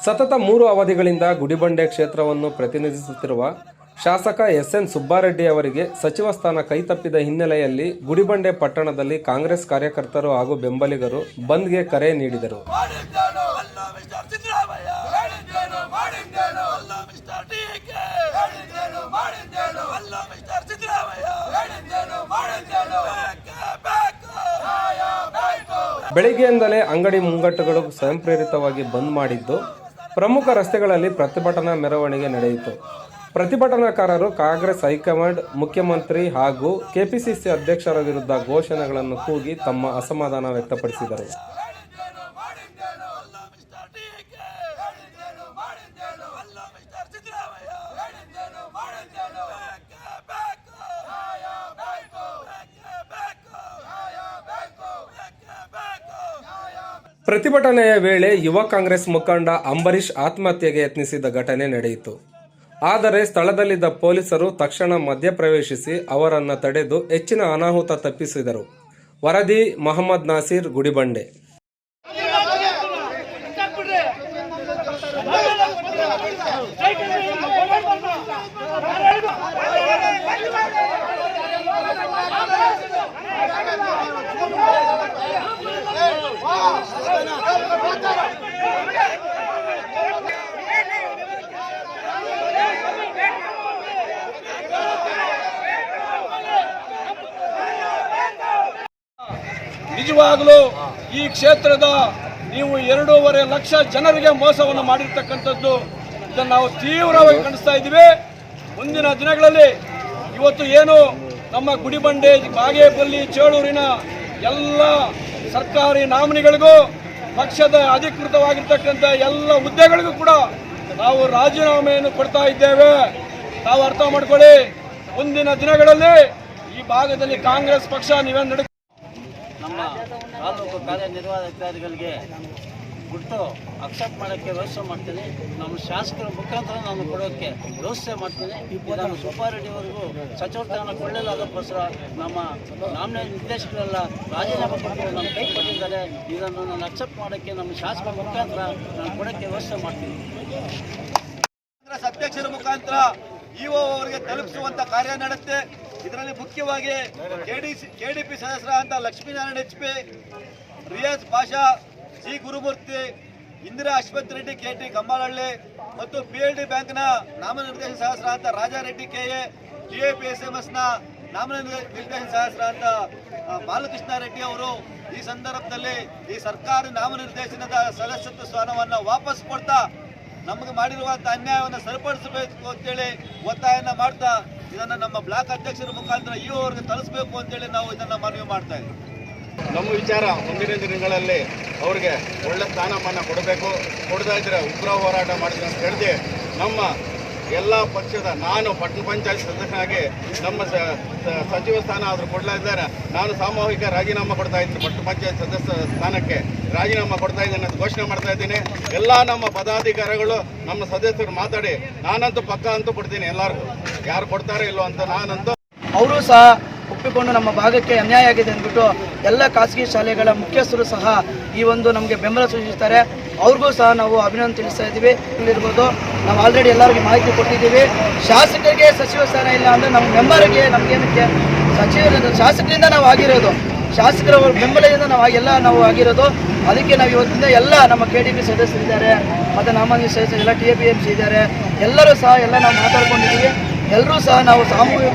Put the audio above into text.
ಸತತ 3 ಅವಧಿಗಳಿಂದ ಗುಡಿಬಂಡೆ ಕ್ಷೇತ್ರವನ್ನು ಪ್ರತಿನಿಧಿಸುತ್ತಿರುವ ಶಾಸಕ ಎಸ್.ಎನ್. ಸುಬ್ಬಾರೆಡ್ಡಿ ಅವರಿಗೆ ಸಚಿವ ಸ್ಥಾನ ಕೈತಪ್ಪಿದ ಹಿನ್ನೆಲೆಯಲ್ಲಿ ಗುಡಿಬಂಡೆ ಪಟ್ಟಣದಲ್ಲಿ ಕಾಂಗ್ರೆಸ್ ಕಾರ್ಯಕರ್ತರು ಹಾಗೂ ಬೆಂಬಲಿಗರು ಬಂದ್ಗೆ ಕರೆ ನೀಡಿದರು. ಬೆಳಿಗ್ಗೆಯಿಂದಲೇ ಅಂಗಡಿ ಮುಂಗಟ್ಟುಗಳು ಸ್ವಯಂಪ್ರೇರಿತವಾಗಿ ಬಂದ್ ಮಾಡಿದ್ದು, ಪ್ರಮುಖ ರಸ್ತೆಗಳಲ್ಲಿ ಪ್ರತಿಭಟನಾ ಮೆರವಣಿಗೆ ನಡೆಯಿತು. ಪ್ರತಿಭಟನಾಕಾರರು ಕಾಂಗ್ರೆಸ್ ಹೈಕಮಾಂಡ್, ಮುಖ್ಯಮಂತ್ರಿ ಹಾಗೂ ಕೆಪಿಸಿಸಿ ಅಧ್ಯಕ್ಷರ ವಿರುದ್ಧ ಘೋಷಣೆಗಳನ್ನು ಕೂಗಿ ತಮ್ಮ ಅಸಮಾಧಾನ ವ್ಯಕ್ತಪಡಿಸಿದರು. ಪ್ರತಿಭಟನೆಯ ವೇಳೆ ಯುವ ಕಾಂಗ್ರೆಸ್ ಮುಖಂಡ ಅಂಬರೀಶ್ ಆತ್ಮಹತ್ಯೆಗೆ ಯತ್ನಿಸಿದ ಘಟನೆ ನಡೆಯಿತು. ಆದರೆ ಸ್ಥಳದಲ್ಲಿದ್ದ ಪೊಲೀಸರು ತಕ್ಷಣ ಮಧ್ಯಪ್ರವೇಶಿಸಿ ಅವರನ್ನು ತಡೆದು ಹೆಚ್ಚಿನ ಅನಾಹುತ ತಪ್ಪಿಸಿದರು. ವರದಿ ಮೊಹಮ್ಮದ್ ನಾಸೀರ್, ಗುಡಿಬಂಡೆ. ನಿಜವಾಗಲೂ ಈ ಕ್ಷೇತ್ರದ ನೀವು 2.5 ಲಕ್ಷ ಜನರಿಗೆ ಮೋಸವನ್ನು ಮಾಡಿರ್ತಕ್ಕಂಥದ್ದು, ಇದನ್ನು ನಾವು ತೀವ್ರವಾಗಿ ಖಂಡಿಸ್ತಾ ಇದ್ದೀವಿ. ಮುಂದಿನ ದಿನಗಳಲ್ಲಿ ಇವತ್ತು ಏನು ನಮ್ಮ ಗುಡಿಬಂಡೆ, ಬಾಗೇಪಲ್ಲಿ, ಚೇಳೂರಿನ ಎಲ್ಲ ಸರ್ಕಾರಿ ನಾಮಿನಿಗಳಿಗೂ ಪಕ್ಷದ ಅಧಿಕೃತವಾಗಿರ್ತಕ್ಕಂಥ ಎಲ್ಲ ಹುದ್ದೆಗಳಿಗೂ ಕೂಡ ನಾವು ರಾಜೀನಾಮೆಯನ್ನು ಕೊಡ್ತಾ ಇದ್ದೇವೆ. ನಾವು ಅರ್ಥ ಮಾಡ್ಕೊಳ್ಳಿ, ಮುಂದಿನ ದಿನಗಳಲ್ಲಿ ಈ ಭಾಗದಲ್ಲಿ ಕಾಂಗ್ರೆಸ್ ಪಕ್ಷ ನೀವೇನು ನಮ್ಮ ತಾಲೂಕು ಕಾರ್ಯನಿರ್ವಾಹಕಾಧಿಕಾರಿಗಳಿಗೆ ಬಿಟ್ಟು ಅಕ್ಸೆಪ್ಟ್ ಮಾಡೋಕ್ಕೆ ವ್ಯವಸ್ಥೆ ಮಾಡ್ತೀನಿ. ನಮ್ಮ ಶಾಸಕರ ಮುಖಾಂತರ ನಾನು ಕೊಡೋಕ್ಕೆ ವ್ಯವಸ್ಥೆ ಮಾಡ್ತೀನಿ. ಇದನ್ನು ಸುಬ್ಬಾರೆಡ್ಡಿಯವರೆಗೂ ಸಚಿವ ಸ್ಥಾನ ಕೊಳ್ಳಲಾಗೋಕ್ಕೋಸ್ಕರ ನಮ್ಮ ನಾಮಿನೇಟ್ ನಿರ್ದೇಶಕರೆಲ್ಲ ರಾಜೀನಾಮೆ ಕೊಟ್ಟು ನಮ್ಮ ಕೈ ಕೊಟ್ಟಿದ್ದಾರೆ. ಇದನ್ನು ನಾನು ಅಕ್ಸೆಪ್ಟ್ ಮಾಡೋಕ್ಕೆ ನಮ್ಮ ಶಾಸಕರ ಮುಖಾಂತರ ನಾನು ಕೊಡೋಕ್ಕೆ ವ್ಯವಸ್ಥೆ ಮಾಡ್ತೀನಿ. ಕಾಂಗ್ರೆಸ್ ಅಧ್ಯಕ್ಷರ ಮುಖಾಂತರ ಇಒ ಅವರಿಗೆ ತಲುಪಿಸುವಂತ ಕಾರ್ಯ ನಡೆಯುತ್ತೆ. ಇದರಲ್ಲಿ ಮುಖ್ಯವಾಗಿ ಕೆಡಿಪಿ ಸದಸ್ಯರಾದಂಥ Lakshminarayana HP, Riyaz Pasha, C Gurumurthy, Indira Ashwath Reddy KT Kambalahalli ಮತ್ತು PLD ಬ್ಯಾಂಕ್ನ ನಾಮನಿರ್ದೇಶನ ಸದಸ್ಯರಾದಂಥ ರಾಜಾರೆಡ್ಡಿ KA, TAPSMSನ ನಾಮನಿರ್ದೇಶನ ಸದಸ್ಯರಾದಂಥ ಬಾಲಕೃಷ್ಣ ರೆಡ್ಡಿ ಅವರು ಈ ಸಂದರ್ಭದಲ್ಲಿ ಈ ಸರ್ಕಾರಿ ನಾಮನಿರ್ದೇಶನದ ಸದಸ್ಯತ್ವ ಸ್ಥಾನವನ್ನು ವಾಪಸ್ ಕೊಡ್ತಾ ನಮಗೆ ಮಾಡಿರುವಂಥ ಅನ್ಯಾಯವನ್ನು ಸರಿಪಡಿಸಬೇಕು ಅಂತೇಳಿ ಒತ್ತಾಯನ ಮಾಡ್ತಾ ಇದನ್ನು ನಮ್ಮ ಬ್ಲಾಕ್ ಅಧ್ಯಕ್ಷರ ಮುಖಾಂತರ ಇಒ ಅವರಿಗೆ ತಲುಪಿಸಬೇಕು ಅಂತೇಳಿ ನಾವು ಇದನ್ನು ಮನವಿ ಮಾಡ್ತಾ ಇದ್ದೀವಿ. ನಮ್ಮ ವಿಚಾರ ಮುಂದಿನ ದಿನಗಳಲ್ಲಿ ಅವ್ರಿಗೆ ಒಳ್ಳೆ ಸ್ಥಾನಮಾನ ಕೊಡಬೇಕು. ಕೊಡದೇ ಇದ್ರೆ ಉಗ್ರ ಹೋರಾಟ ಮಾಡಿದ್ರೆ ಅಂತ ಹೇಳಿದೆ. ನಮ್ಮ ಎಲ್ಲ ಪಕ್ಷದ ನಾನು ಪಟ್ಟಣ ಪಂಚಾಯತ್ ಸದಸ್ಯನಾಗಿ ನಮ್ಮ ಸಚಿವ ಸ್ಥಾನ ಆದರೂ ಕೊಡಲಿದ್ದಾರೆ. ನಾನು ಸಾಮೂಹಿಕ ರಾಜೀನಾಮೆ ಕೊಡ್ತಾ ಇದ್ದೀನಿ. ಪಟ್ಟಣ ಪಂಚಾಯತ್ ಸದಸ್ಯ ಸ್ಥಾನಕ್ಕೆ ರಾಜೀನಾಮೆ ಕೊಡ್ತಾ ಇದ್ದೀನಿ ಅಂತ ಘೋಷಣೆ ಮಾಡ್ತಾ ಇದ್ದೀನಿ. ಎಲ್ಲ ನಮ್ಮ ಪದಾಧಿಕಾರಿಗಳು ನಮ್ಮ ಸದಸ್ಯರು ಮಾತಾಡಿ ನಾನಂತೂ ಪಕ್ಕ ಅಂತೂ ಕೊಡ್ತೀನಿ. ಎಲ್ಲರಿಗೂ ಯಾರು ಕೊಡ್ತಾರೆ ಇಲ್ಲೋ ಅಂತ ನಾನಂತೂ ಅವರು ಸಹ ಒಪ್ಪಿಕೊಂಡು ನಮ್ಮ ಭಾಗಕ್ಕೆ ಅನ್ಯಾಯ ಆಗಿದೆ ಅಂದ್ಬಿಟ್ಟು ಎಲ್ಲ ಖಾಸಗಿ ಶಾಲೆಗಳ ಮುಖ್ಯಸ್ಥರು ಸಹ ಈ ಒಂದು ನಮಗೆ ಬೆಂಬಲ ಸೂಚಿಸ್ತಾರೆ. ಅವ್ರಿಗೂ ಸಹ ನಾವು ಅಭಿನಂದನೆ ತಿಳಿಸ್ತಾ ಇದ್ದೀವಿ. ಇಲ್ಲಿರ್ಬೋದು ನಾವು ಆಲ್ರೆಡಿ ಎಲ್ಲರಿಗೂ ಮಾಹಿತಿ ಕೊಟ್ಟಿದ್ದೀವಿ. ಶಾಸಕರಿಗೆ ಸಚಿವ ಸ್ಥಾನ ಇಲ್ಲ ಅಂದರೆ ನಮ್ಮ ಮೆಂಬರ್ಗೆ ನಮಗೇನಕ್ಕೆ ಶಾಸಕರಿಂದ ನಾವು ಆಗಿರೋದು, ಶಾಸಕರ ಬೆಂಬಲದಿಂದ ನಾವು ಆಗಿರೋದು. ಅದಕ್ಕೆ ನಾವು ಇವತ್ತಿಂದ ಎಲ್ಲ ನಮ್ಮ KDP ಸದಸ್ಯರಿದ್ದಾರೆ ಮತ್ತು ನಾಮನಿರ್ದೇಶನ ಸದಸ್ಯರು ಎಲ್ಲ TAPMC ಇದ್ದಾರೆ. ಎಲ್ಲರೂ ಸಹ ನಾವು ಮಾತಾಡ್ಕೊಂಡಿದ್ದೀವಿ. ಎಲ್ಲರೂ ಸಹ ನಾವು ಸಾಮೂಹಿಕ